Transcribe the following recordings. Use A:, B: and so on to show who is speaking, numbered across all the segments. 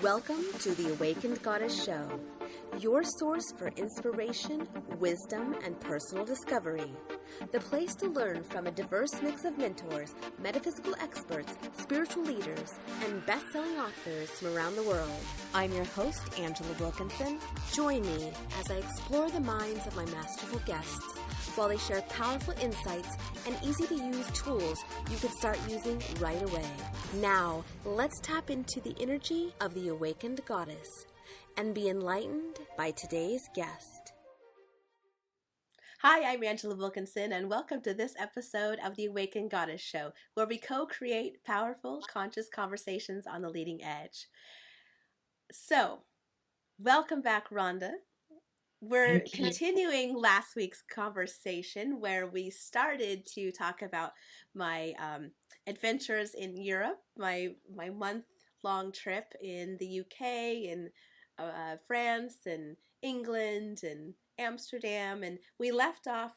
A: Welcome to the Awakened Goddess Show, your source for inspiration, wisdom, and personal discovery. The place to learn from a diverse mix of mentors, metaphysical experts, spiritual leaders, and best-selling authors from around the world. I'm your host, Angela Wilkinson. Join me as I explore the minds of my masterful guests while they share powerful insights and easy-to-use tools you can start using right away. Now, let's tap into the energy of the Awakened Goddess and be enlightened by today's guest. Hi, I'm Angela Wilkinson, and welcome to this episode of the Awakened Goddess Show, where we co-create powerful, conscious conversations on the leading edge. So, welcome back, Rhonda. We're continuing last week's conversation where we started to talk about my adventures in Europe, my month-long trip in the UK and France and England and Amsterdam, and we left off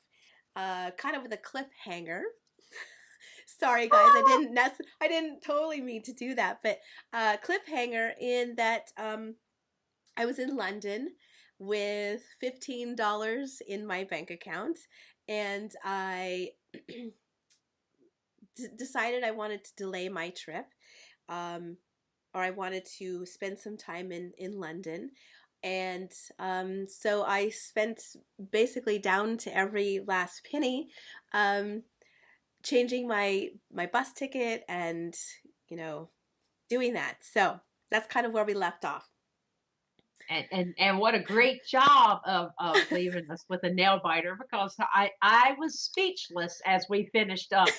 A: kind of with a cliffhanger. Sorry, guys, I didn't totally mean to do that, but cliffhanger in that I was in London with $15 in my bank account, and I decided I wanted to delay my trip, or I wanted to spend some time in London. And so I spent basically down to every last penny changing my bus ticket and, doing that. So that's kind of where we left off.
B: And what a great job of leaving us with a nail biter, because I was speechless as we finished up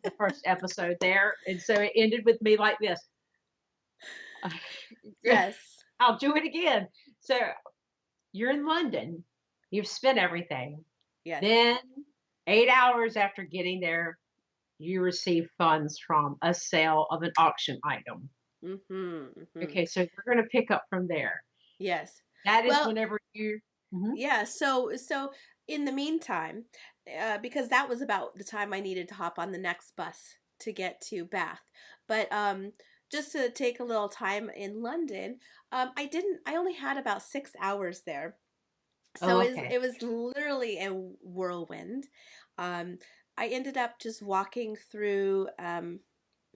B: the first episode there. And so it ended with me like this.
A: Yes.
B: I'll do it again. So you're in London. You've spent everything.
A: Yes.
B: Then 8 hours after getting there, you receive funds from a sale of an auction item.
A: Mm-hmm, mm-hmm.
B: Okay, so we're going to pick up from there.
A: Yes.
B: That is whenever you...
A: Mm-hmm. Yeah, so in the meantime, because that was about the time I needed to hop on the next bus to get to Bath. But just to take a little time in London, I only had about 6 hours there. So it was literally a whirlwind. I ended up just walking through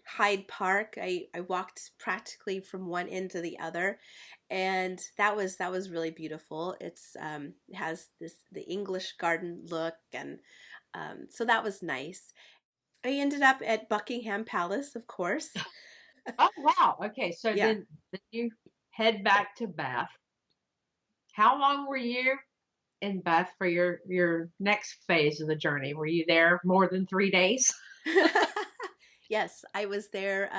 A: Hyde Park. I walked practically from one end to the other, and that was really beautiful. It has the English garden look, and so that was nice. I ended up at Buckingham Palace, of course.
B: Oh wow! Okay, so yeah. Then you head back to Bath. How long were you in Bath for your next phase of the journey? Were you there more than 3 days?
A: Yes, I was there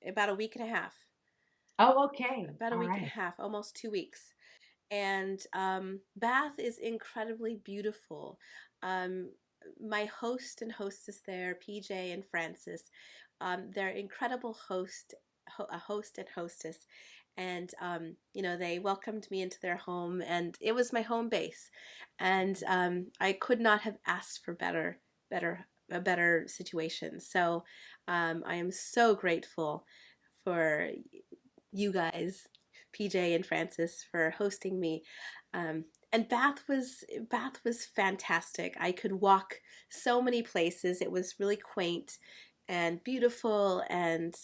A: about a week and a half.
B: Oh, okay.
A: About a week and a half, almost 2 weeks. And Bath is incredibly beautiful. My host and hostess there, PJ and Francis, they're incredible host and hostess. And, they welcomed me into their home, and it was my home base. And I could not have asked for a better situation. So I am so grateful for you guys, PJ and Francis, for hosting me. And Bath was fantastic. I could walk so many places. It was really quaint and beautiful, and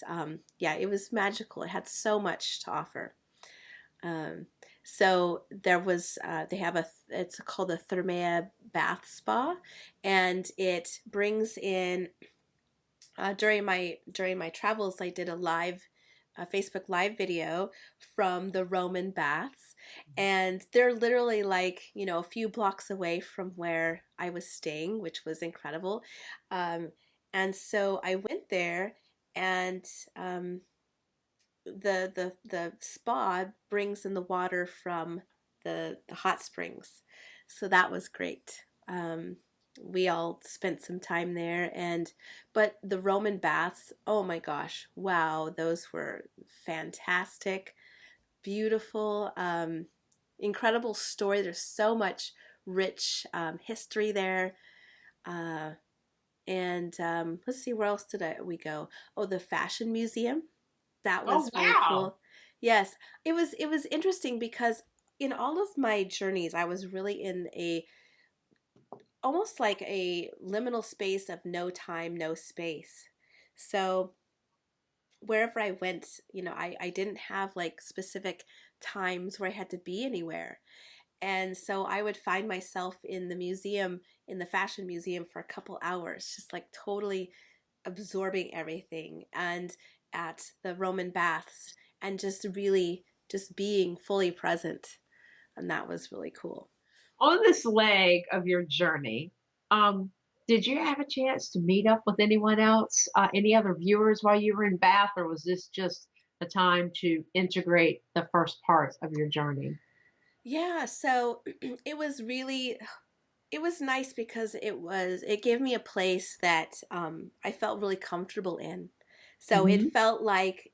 A: it was magical. It had so much to offer. So there was, it's called the Thermea Bath Spa, and it brings in, during my travels, I did a Facebook Live video from the Roman baths, and they're literally like, a few blocks away from where I was staying, which was incredible. And so I went there, and the spa brings in the water from the hot springs, so that was great. We all spent some time there, but the Roman baths, oh my gosh, wow, those were fantastic, beautiful, incredible story. There's so much rich history there. And let's see, where else did we go? Oh, the Fashion Museum. That was really cool. Yes, it was interesting because in all of my journeys, I was really in a almost like a liminal space of no time, no space. So wherever I went, I didn't have like specific times where I had to be anywhere. And so I would find myself in the museum, in the fashion museum for a couple hours, just like totally absorbing everything, and at the Roman baths, and just really just being fully present. And that was really cool.
B: On this leg of your journey, um, did you have a chance to meet up with anyone else, any other viewers while you were in Bath, or was this just a time to integrate the first part of your journey?
A: Yeah, so it was nice because it gave me a place that I felt really comfortable in. So it
B: Hmm.
A: felt like,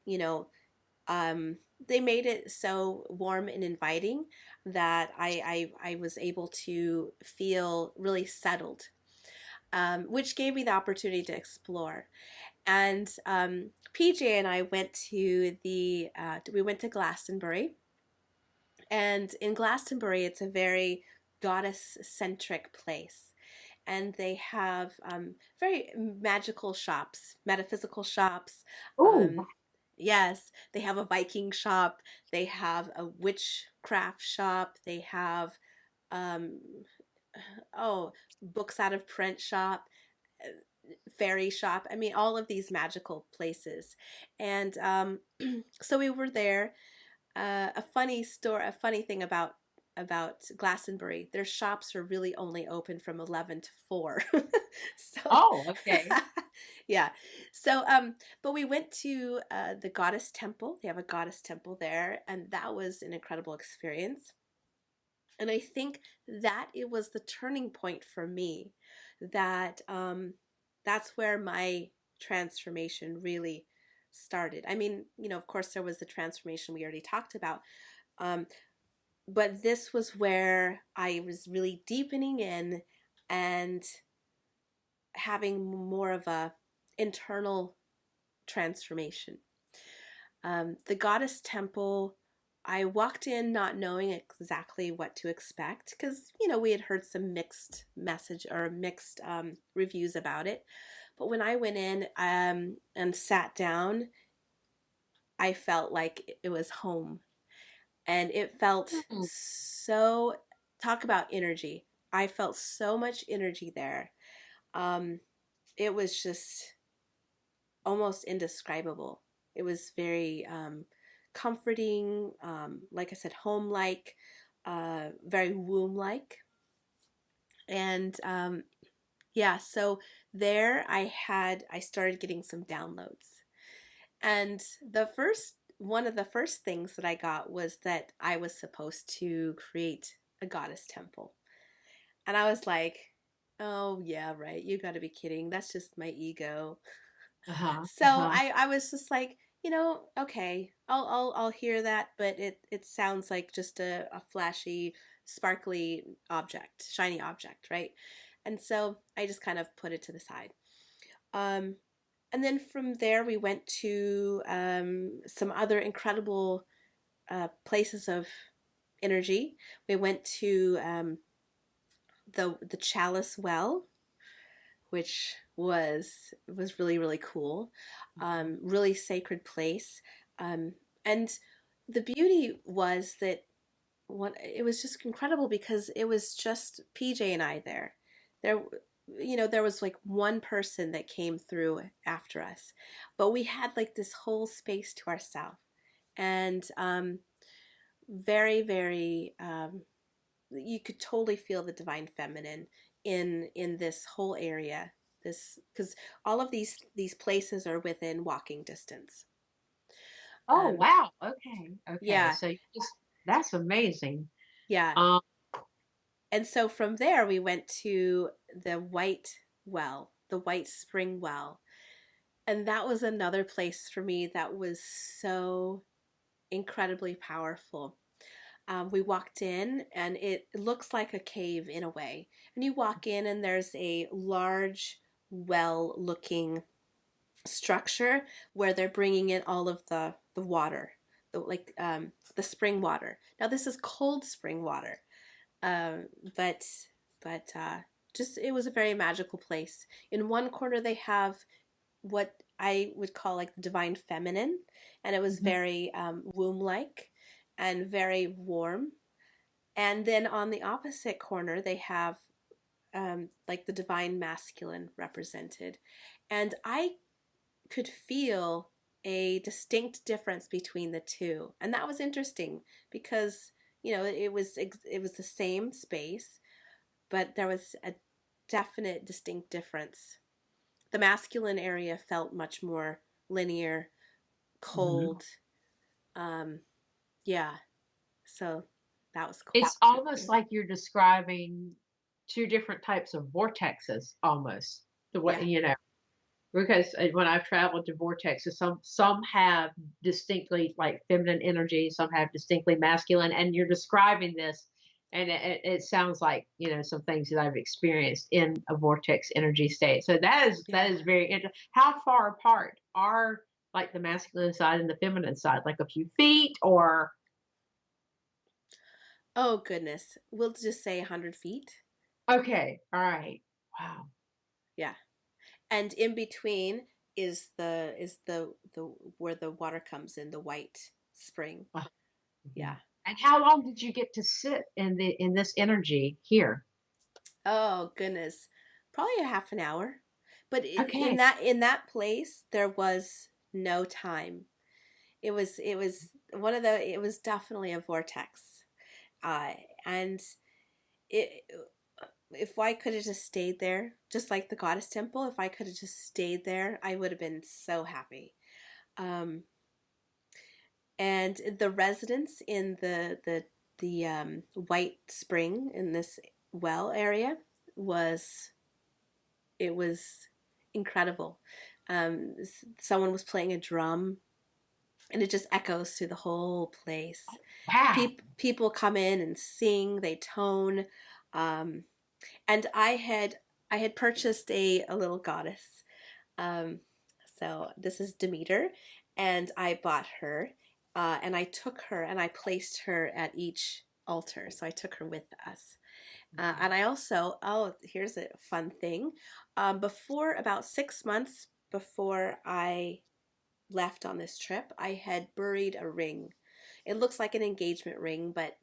A: um, they made it so warm and inviting that I was able to feel really settled, which gave me the opportunity to explore. And PJ and I went to we went to Glastonbury, and in Glastonbury, it's a very goddess centric place. And they have very magical shops, metaphysical shops.
B: Oh,
A: Um, yes, they have a Viking shop, they have a witchcraft shop, they have, um, oh, books out of print shop, fairy shop. I mean, all of these magical places. And so we were there. A funny thing about Glastonbury, their shops are really only open from 11 to 4. So
B: oh, okay.
A: yeah. So but we went to the goddess temple. They have a goddess temple there, and that was an incredible experience. And I think that it was the turning point for me, that that's where my transformation really started. I mean, of course there was the transformation we already talked about, um, but this was where I was really deepening in and having more of a internal transformation. The goddess temple, I walked in not knowing exactly what to expect because, we had heard some mixed message or mixed reviews about it. But when I went in and sat down, I felt like it was home. And it felt
B: Hmm.
A: so, talk about energy. I felt so much energy there. Um, it was just almost indescribable. It was very comforting, like I said, home like, very womb like. And yeah, so there I started getting some downloads. And one of the first things that I got was that I was supposed to create a goddess temple. And I was like, oh, yeah, right. You got to be kidding. That's just my ego.
B: Uh-huh.
A: So
B: Uh-huh.
A: I was just like, okay, I'll hear that, but it sounds like just a flashy, sparkly object, shiny object, right? And so I just kind of put it to the side. Um, and then from there we went to some other incredible places of energy. We went to the Chalice Well, which was really really cool, really sacred place, and the beauty was that it was just incredible because it was just PJ and I there. There, there was like one person that came through after us, but we had like this whole space to ourselves, and very very you could totally feel the divine feminine in this whole area, this because all of these places are within walking distance.
B: Oh,
A: um
B: wow. Okay. Okay.
A: yeah,
B: So you just that's amazing.
A: yeah.
B: Um,
A: And so from there we went to the white spring well, and that was another place for me that was so incredibly powerful. We walked in, and it looks like a cave in a way. And you walk in, and there's a large, well looking structure where they're bringing in all of the water. the spring water. Now this is cold spring water, um, but but just it was a very magical place. In one corner they have what I would call like the divine feminine, and it was
B: Mhm.
A: very womb-like and very warm. And then on the opposite corner they have like the divine masculine represented, and I could feel a distinct difference between the two, and that was interesting because it was the same space, but there was a definite distinct difference. The masculine area felt much more linear,
B: Mhm.
A: cold. Um, yeah, so that was cool.
B: It's almost like you're describing two different types of vortexes, almost the way
A: Yeah,
B: because when I've traveled to vortexes, some have distinctly like feminine energy, some have distinctly masculine, and you're describing this, and it sounds like some things that I've experienced in a vortex energy state. So that
A: yeah.
B: is very interesting. How far apart are like the masculine side and the feminine side? Like a few feet, or
A: Oh goodness, we'll just say 100 feet.
B: okay, all right, wow.
A: Yeah, and in between is the where the water comes in, the white spring.
B: Uh,
A: Yeah.
B: mhm. And how long did you get to sit in this energy here?
A: Oh goodness, probably a half an hour. But in
B: Okay.
A: that place, there was no time. It was one of the. It was definitely a vortex. Uh, and it if I could have just stayed there, just like the goddess temple, if I could have just stayed there, I would have been so happy. Um, and the residents in the White Spring in this well area was it was incredible. Someone was playing a drum, and it just echoes through the whole place.
B: Wow.
A: People come in and sing, they tone, um, and I had purchased a little goddess. Um, so this is Demeter, and I bought her, and I took her and I placed her at each altar. So I took her with us. And I also, oh, here's a fun thing. Before about 6 months before I left on this trip, I had buried a ring. It looks like an engagement ring, but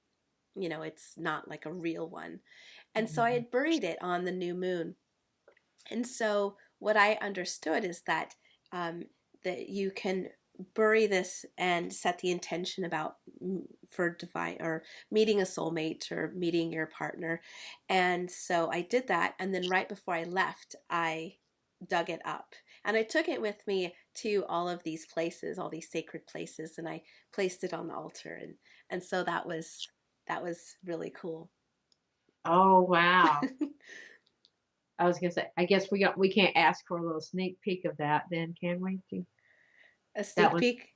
A: it's not like a real one. And so I
B: Mhm.
A: had buried it on the new moon. And so what I understood is that um, that you can bury this and set the intention about for divine or meeting a soulmate or meeting your partner. And so I did that, and then right before I left, I dug it up and I took it with me to all of these places, all these sacred places, and I placed it on the altar, and so that was really cool.
B: Oh, wow. I was gonna say, I guess we can't ask for a little sneak peek of that then, can we?
A: A
B: That
A: sneak
B: one.
A: peek.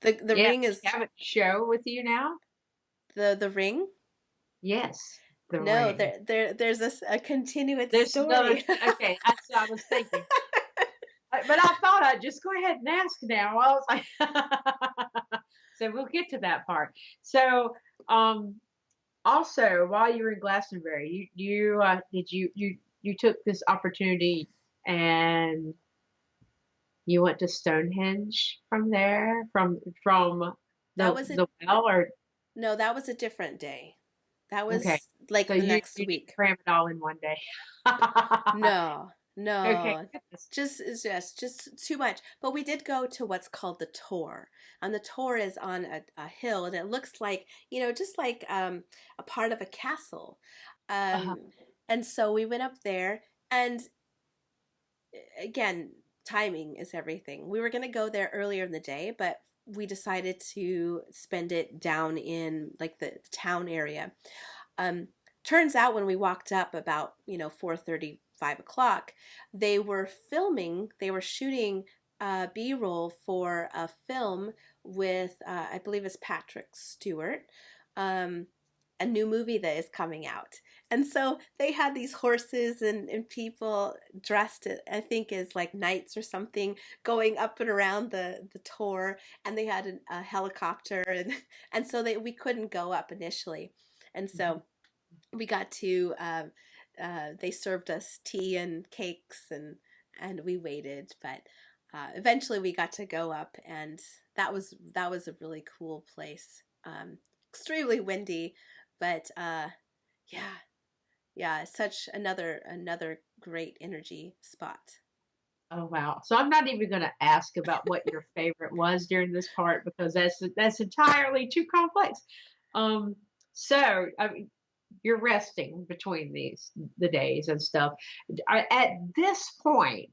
A: The
B: Yeah.
A: ring
B: You
A: is
B: have a show with you now?
A: the ring.
B: Yes. The
A: No,
B: ring.
A: there's a continued
B: There's another
A: story.
B: okay, that's what I was thinking. But I thought I'd just go ahead and ask now. I was like so we'll get to that part. So, um, also, while you were in Glastonbury, you took this opportunity and you went to Stonehenge from there, from
A: That was a
B: the well, or
A: No, that was a different day. That
B: okay,
A: was
B: so
A: like the next
B: you didn't
A: week.
B: cram it all in one day.
A: No,
B: Okay,
A: no,
B: goodness.
A: just too much. But we did go to what's called the Tor, and the Tor is on a hill, and it looks like just like a part of a castle.
B: Uh-huh.
A: Um, and so we went up there, and again, timing is everything. We were going to go there earlier in the day, but we decided to spend it down in like the town area. Um, Turns out when we walked up about 4:30, 5 o'clock, they were shooting B-roll for a film with I believe it's Patrick Stewart, um, a new movie that is coming out. And so they had these horses and people dressed, I think, as like knights or something, going up and around the tour. And they had a helicopter, and so we couldn't go up initially. And so we got to they served us tea and cakes, and we waited, but eventually we got to go up, and that was a really cool place. Extremely windy, but yeah, yeah, such another great energy spot.
B: Oh wow. So I'm not even going to ask about what your favorite was during this part because that's entirely too complex. Um so I mean you're resting between the days and stuff. At this point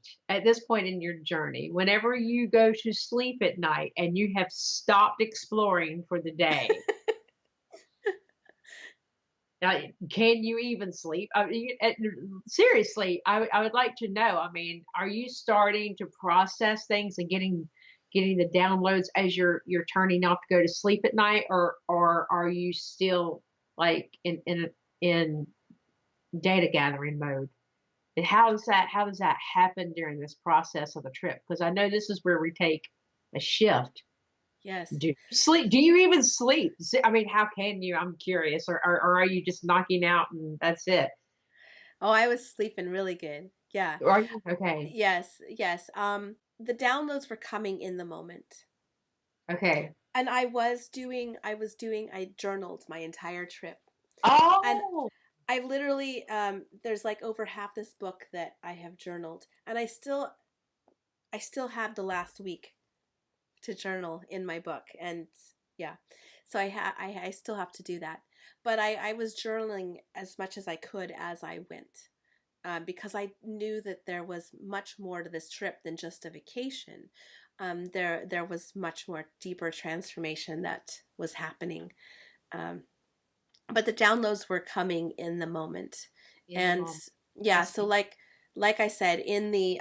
B: in your journey, whenever you go to sleep at night and you have stopped exploring for the day, uh, can you even sleep? I mean, seriously, I would like to know. I mean, are you starting to process things and getting the downloads as you're turning off to go to sleep at night, or are you still like in data gathering mode? And how does that happen during this process of the trip? Because I know this is where we take a shift.
A: Yes.
B: Do you sleep? Do you even sleep? I mean, how can you? I'm curious. Or are you just knocking out and that's it?
A: Oh, I was sleeping really good. Yeah.
B: Are you okay?
A: Yes, yes. The downloads were coming in the moment.
B: Okay.
A: And I journaled my entire trip. And
B: Oh,
A: I literally, there's like over half this book that I have journaled, and I still have the last week to journal in my book, and yeah, so I still have to do that. But I was journaling as much as I could as I went, because I knew that there was much more to this trip than just a vacation. There was much more deeper transformation that was happening. Um, but the downloads were coming in the moment,
B: in the
A: and
B: moment.
A: yeah,
B: That's
A: so like I said, in the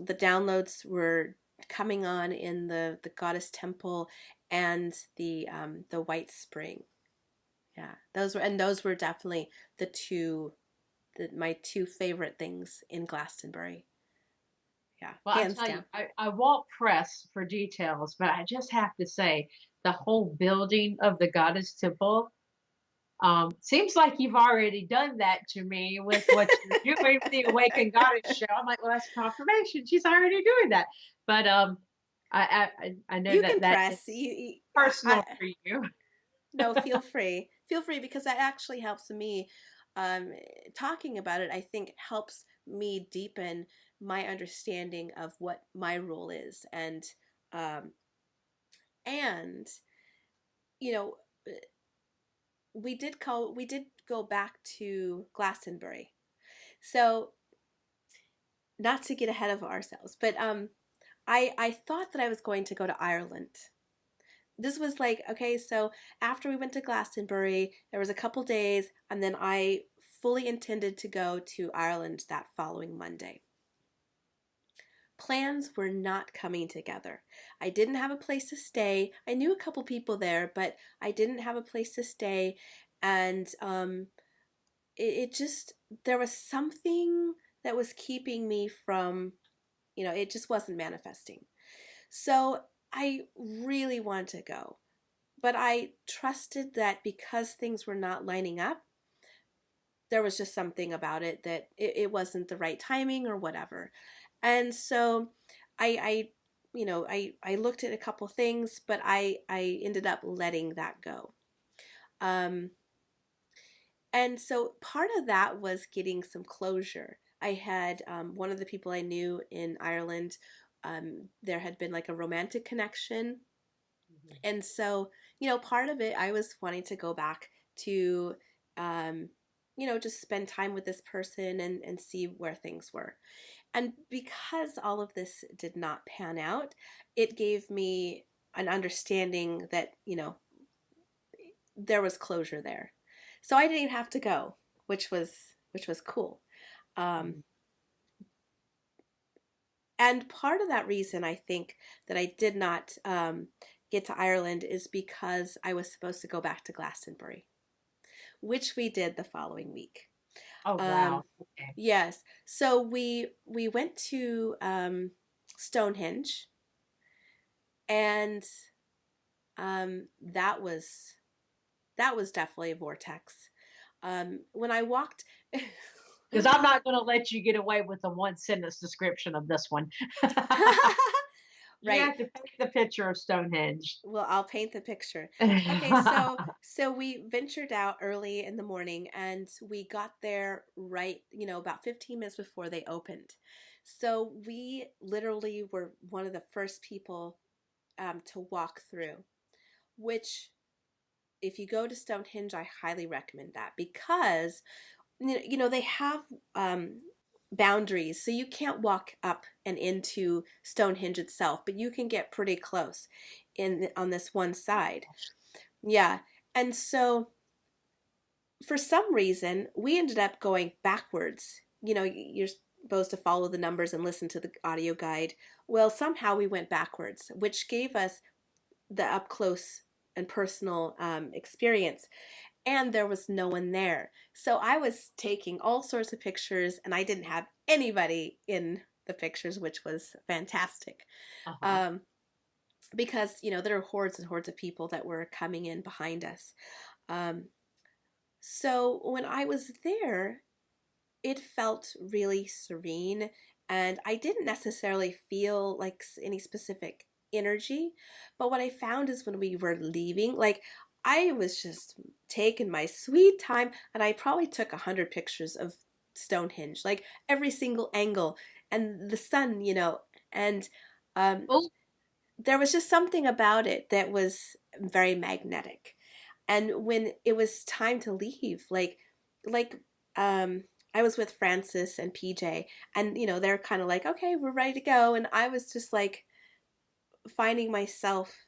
A: downloads were coming on in the goddess temple and the white spring. Yeah, those were definitely the two my two favorite things in Glastonbury. Yeah,
B: well. I
A: hands
B: tell you,
A: down.
B: I won't press for details, but I just have to say the whole building of the goddess temple. Seems like you've already done that to me with what you're doing with the Awakened Goddess show. I'm like, well, that's confirmation. She's already doing that. But I know
A: You
B: that
A: can
B: that
A: press.
B: is personal for you.
A: No, feel free. Feel free, because that actually helps me. Um, Talking about it, I think, helps me deepen my understanding of what my role is, um, and you know, we did go back to Glastonbury. So, not to get ahead of ourselves, but I thought that I was going to go to Ireland. This was like, okay, so after we went to Glastonbury, there was a couple days, and then I fully intended to go to Ireland that following Monday. Plans were not coming together. I didn't have a place to stay. I knew a couple people there, but I didn't have a place to stay, and it just, there was something that was keeping me from, it just wasn't manifesting. So I really wanted to go, but I trusted that because things were not lining up, there was just something about it that it wasn't the right timing or whatever. And so I I looked at a couple things, but I ended up letting that go. Um, and so part of that was getting some closure. I had one of the people I knew in Ireland. There had been like a romantic connection,
B: Mhm.
A: and so, part of it, I was wanting to go back to, um, just spend time with this person and see where things were. And because all of this did not pan out, it gave me an understanding that, there was closure there. So I didn't have to go, which was cool. Um,
B: Mhm.
A: and part of that reason, I think, that I did not get to Ireland is because I was supposed to go back to Glastonbury. which we did the following week.
B: Oh,
A: Um,
B: wow. Okay.
A: yes, so we went to Stonehenge, and that was definitely a vortex. When I walked,
B: Because I'm not going to let you get away with a one sentence description of this one. You
A: right.
B: have to paint the picture of Stonehenge.
A: Well, I'll paint the picture. Okay, so we ventured out early in the morning and we got there right, about 15 minutes before they opened. So we literally were one of the first people to walk through, which if you go to Stonehenge, I highly recommend that because they have um, boundaries, so you can't walk up and into Stonehenge itself, but you can get pretty close in on this one side. Yeah, and so for some reason we ended up going backwards. You're supposed to follow the numbers and listen to the audio guide. Well, somehow we went backwards, which gave us the up close and personal experience, and there was no one there. So I was taking all sorts of pictures and I didn't have anybody in the pictures, which was fantastic.
B: Uh-huh.
A: Um, because, there are hordes and hordes of people that were coming in behind us. Um, so when I was there, it felt really serene, and I didn't necessarily feel like any specific energy. But what I found is when we were leaving, like I was just taking my sweet time, and I probably took 100 pictures of Stonehenge, like every single angle, and the sun, and um,
B: Oh,
A: there was just something about it that was very magnetic. And when it was time to leave, like um I was with Francis and PJ, and they're kind of like, okay, we're ready to go, and I was just like finding myself,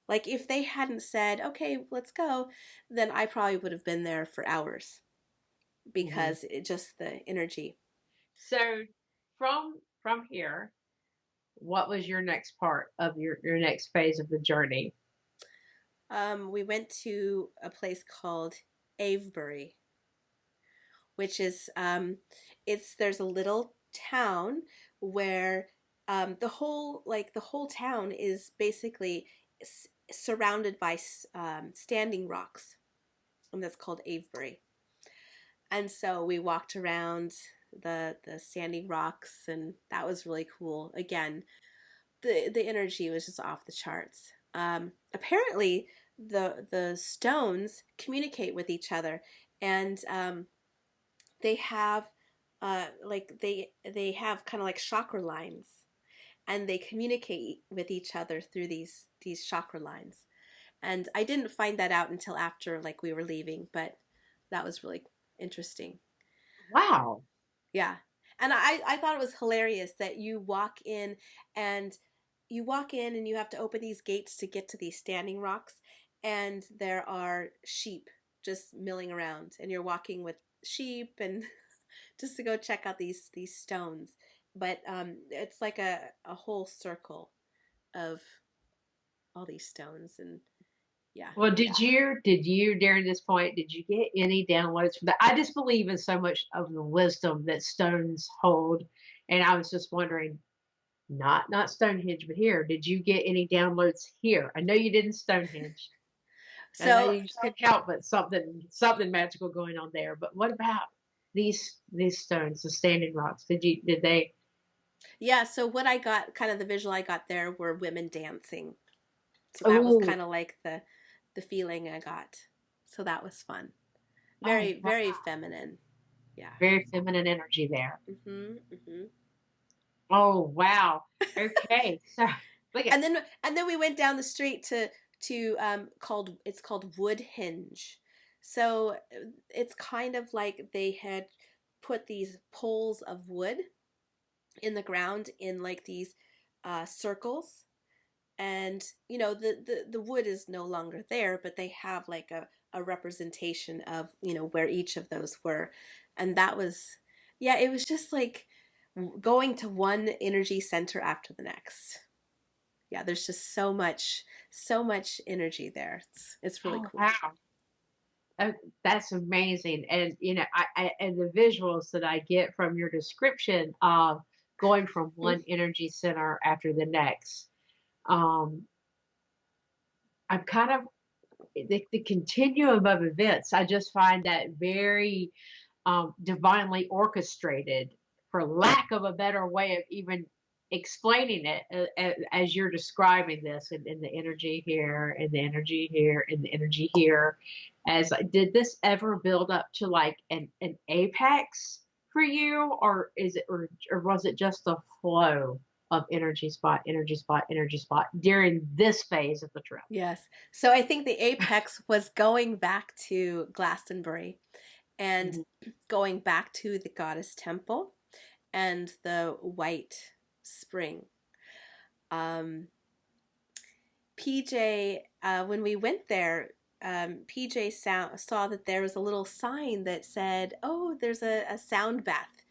A: like if they hadn't said, okay, let's go, then I probably would have been there for hours
B: mhm.
A: because it just the energy.
B: So from here, what was your next part of your next phase of the journey?
A: We went to a place called Avebury, which is it's there's a little town where the whole town is basically surrounded by standing rocks, and that's called Avebury. And so we walked around the standing rocks, and that was really cool. Again, the energy was just off the charts. Apparently, the stones communicate with each other, and they have they have kind of like chakra lines, and they communicate with each other through these chakra lines. And I didn't find that out until after like we were leaving, but that was really interesting.
B: Wow.
A: Yeah. And I thought it was hilarious that and you walk in and you have to open these gates to get to these standing rocks, and there are sheep just milling around, and you're walking with sheep and just to go check out these stones. But it's like a whole circle of all these stones, and yeah.
B: Well, did you during this point, did you get any downloads from that? I just believe in so much of the wisdom that stones hold. And I was just wondering, not Stonehenge, but here, did you get any downloads here? I know you didn't Stonehenge. I know
A: So
B: you just couldn't help but something magical going on there. But what about these stones, the standing rocks? Did they
A: yeah, so what I got, kind of the visual I got there, were women dancing. So that was
B: oh
A: kind of like the feeling I got. So that was fun.
B: oh
A: Very
B: wow,
A: very feminine. Yeah.
B: very feminine energy there.
A: Mhm. Mhm.
B: Oh wow. Okay. So look at
A: And then we went down the street to called it's called Woodhenge. So it's kind of like they had put these poles of wood in the ground in like these circles, and the wood is no longer there, but they have like a representation of where each of those were. And that was, yeah, it was just like going to one energy center after the next. Yeah, there's just so much energy there. It's really
B: oh
A: cool.
B: wow. Oh, that's amazing. And and the visuals that I get from your description of going from one energy center after the next, um, I'm kind of the continuum of events. I just find that very divinely orchestrated, for lack of a better way of even explaining it, as you're describing this, and the energy here, and the energy here, and the energy here. As did this ever build up to like an apex for you, or is it, or was it just a flow of energy spot, energy spot during this phase of the trip?
A: Yes. So I think the apex was going back to Glastonbury and
B: Mhm.
A: going back to the goddess temple and the white spring. Um, PJ, when we went there, PJ saw that there was a little sign that said, "Oh, there's a sound bath,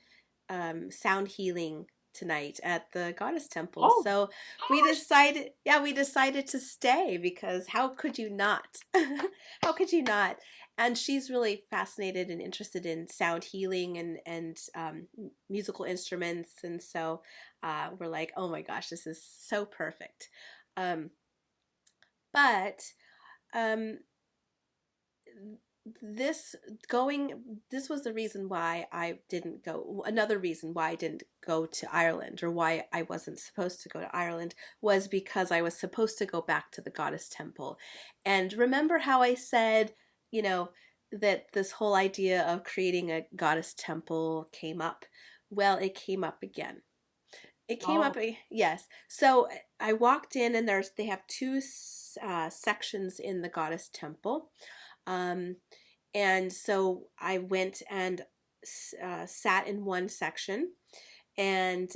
A: sound healing tonight at the goddess temple."
B: Oh
A: So we decided to stay because how could you not? How could you not? And she's really fascinated and interested in sound healing and musical instruments, and so we're like, oh my gosh, this is so perfect. Um, but um, this this was the reason why I didn't go. Another reason why I didn't go to Ireland, or why I wasn't supposed to go to Ireland, was because I was supposed to go back to the goddess temple. And remember how I said, you know, that this whole idea of creating a goddess temple came up? Well, it came up again. It came up,
B: oh
A: yes. So I walked in, and they have two sections in the goddess temple. Um, and so I went and sat in one section, and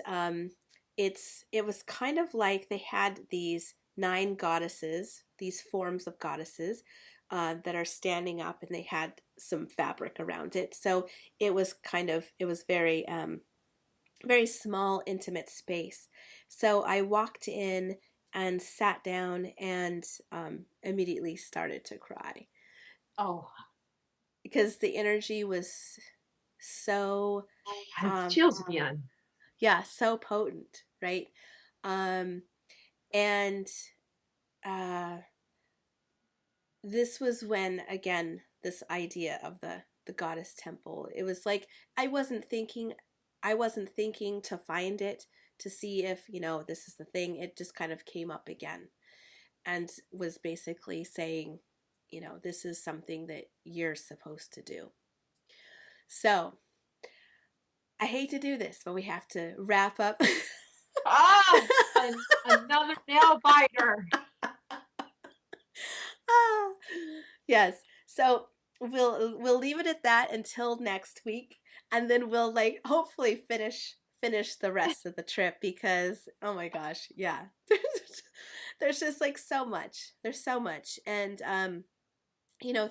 A: it was kind of like they had these nine goddesses, these forms of goddesses that are standing up, and they had some fabric around it. So it was very small, intimate space. So I walked in and sat down and immediately started to cry
B: oh,
A: because the energy was so
B: I have
A: um
B: chills again.
A: yeah, so potent, right? um and uh this was when, again, this idea of the goddess temple, it was like I wasn't thinking to find it, to see if, this is the thing. It just kind of came up again and was basically saying, this is something that you're supposed to do. So I hate to do this, but we have to wrap up.
B: Ah, another nail biter.
A: Ah, yes. So we'll leave it at that until next week, and then we'll like hopefully finish the rest of the trip because oh my gosh, yeah. There's just like so much. There's so much. And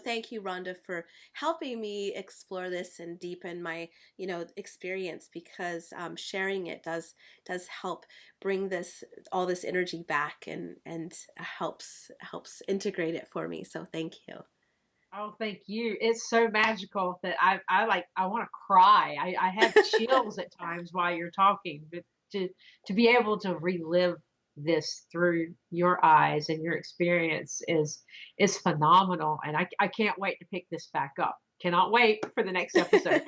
A: thank you, Rhonda, for helping me explore this and deepen my, experience, because sharing it does help bring this all this energy back and helps integrate it for me. So thank you.
B: Oh, thank you. It's so magical that I want to cry. I have chills at times while you're talking, but to be able to relive this through your eyes and your experience is phenomenal, and I can't wait to pick this back up. Cannot wait for the next episode.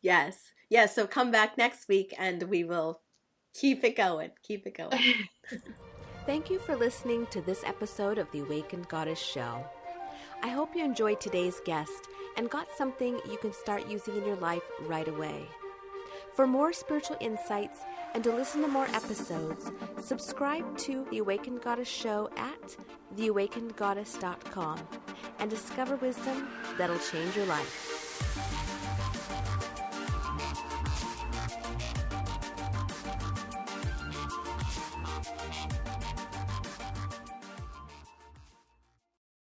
A: Yes. Yes. So come back next week and we will keep it going. Keep it going. Thank you for listening to this episode of the Awakened Goddess Show. I hope you enjoyed today's guest and got something you can start using in your life right away. For more spiritual insights and to listen to more episodes, subscribe to The Awakened Goddess Show at theawakenedgoddess.com and discover wisdom that'll change your life.